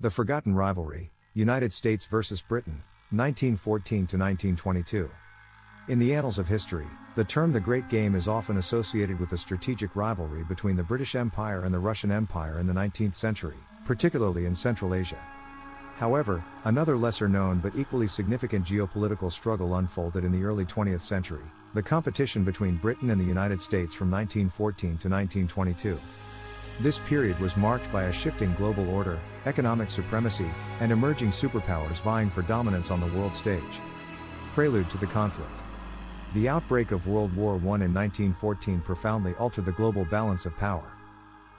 The Forgotten Rivalry, United States vs. Britain, 1914 to 1922. In the annals of history, the term the Great Game is often associated with the strategic rivalry between the British Empire and the Russian Empire in the 19th century, particularly in Central Asia. However, another lesser-known but equally significant geopolitical struggle unfolded in the early 20th century, the competition between Britain and the United States from 1914 to 1922. This period was marked by a shifting global order, economic supremacy, and emerging superpowers vying for dominance on the world stage. Prelude to the conflict. The outbreak of World War I in 1914 profoundly altered the global balance of power.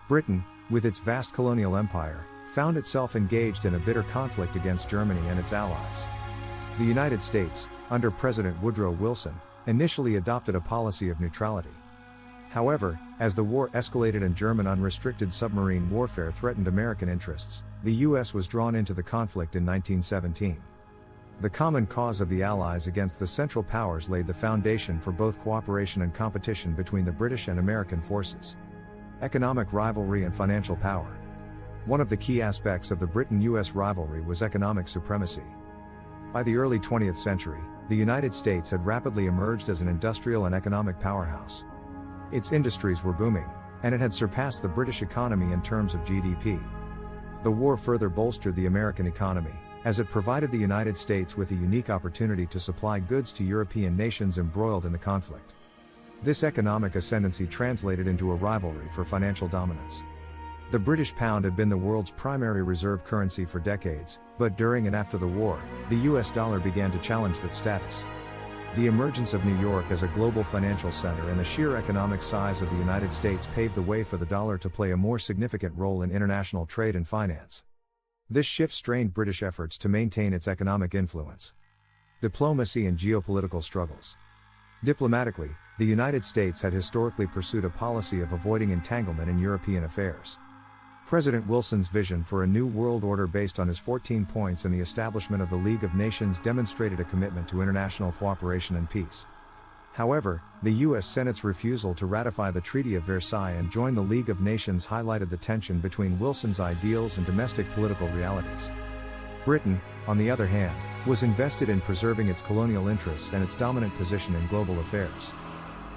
Britain, with its vast colonial empire, found itself engaged in a bitter conflict against Germany and its allies. The United States, under President Woodrow Wilson, initially adopted a policy of neutrality. However, as the war escalated and German unrestricted submarine warfare threatened American interests, the U.S. was drawn into the conflict in 1917. The common cause of the Allies against the Central Powers laid the foundation for both cooperation and competition between the British and American forces. Economic rivalry and financial power. One of the key aspects of the Britain-US rivalry was economic supremacy. By the early 20th century, the United States had rapidly emerged as an industrial and economic powerhouse. Its industries were booming, and it had surpassed the British economy in terms of GDP. The war further bolstered the American economy, as it provided the United States with a unique opportunity to supply goods to European nations embroiled in the conflict. This economic ascendancy translated into a rivalry for financial dominance. The British pound had been the world's primary reserve currency for decades, but during and after the war, the US dollar began to challenge that status. The emergence of New York as a global financial center and the sheer economic size of the United States paved the way for the dollar to play a more significant role in international trade and finance. This shift strained British efforts to maintain its economic influence. Diplomacy and geopolitical struggles. Diplomatically, the United States had historically pursued a policy of avoiding entanglement in European affairs. President Wilson's vision for a new world order based on his 14 points and the establishment of the League of Nations demonstrated a commitment to international cooperation and peace. However, the U.S. Senate's refusal to ratify the Treaty of Versailles and join the League of Nations highlighted the tension between Wilson's ideals and domestic political realities. Britain, on the other hand, was invested in preserving its colonial interests and its dominant position in global affairs.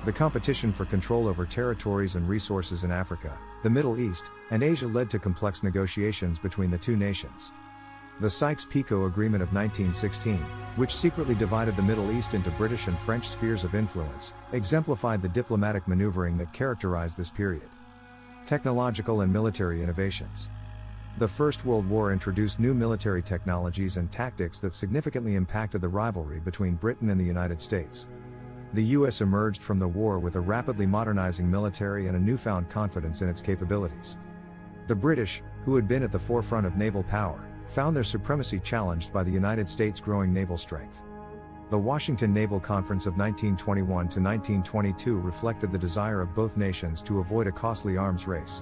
The competition for control over territories and resources in Africa, the Middle East, and Asia led to complex negotiations between the two nations. The Sykes-Picot Agreement of 1916, which secretly divided the Middle East into British and French spheres of influence, exemplified the diplomatic maneuvering that characterized this period. Technological and military innovations. The First World War introduced new military technologies and tactics that significantly impacted the rivalry between Britain and the United States. The U.S. emerged from the war with a rapidly modernizing military and a newfound confidence in its capabilities. The British, who had been at the forefront of naval power, found their supremacy challenged by the United States' growing naval strength. The Washington Naval Conference of 1921 to 1922 reflected the desire of both nations to avoid a costly arms race.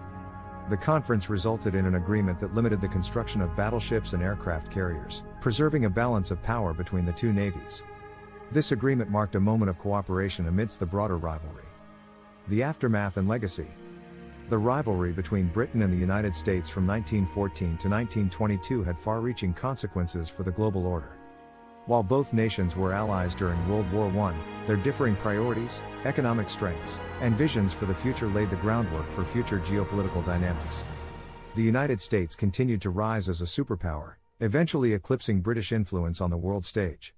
The conference resulted in an agreement that limited the construction of battleships and aircraft carriers, preserving a balance of power between the two navies. This agreement marked a moment of cooperation amidst the broader rivalry. The aftermath and legacy. The rivalry between Britain and the United States from 1914 to 1922 had far-reaching consequences for the global order. While both nations were allies during World War I, their differing priorities, economic strengths, and visions for the future laid the groundwork for future geopolitical dynamics. The United States continued to rise as a superpower, eventually eclipsing British influence on the world stage.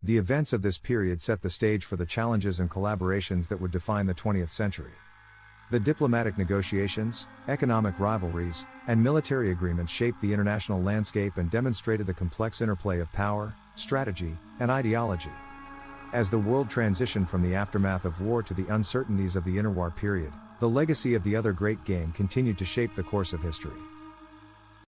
The events of this period set the stage for the challenges and collaborations that would define the 20th century. The diplomatic negotiations, economic rivalries, and military agreements shaped the international landscape and demonstrated the complex interplay of power, strategy, and ideology. As the world transitioned from the aftermath of war to the uncertainties of the interwar period, the legacy of the other great game continued to shape the course of history.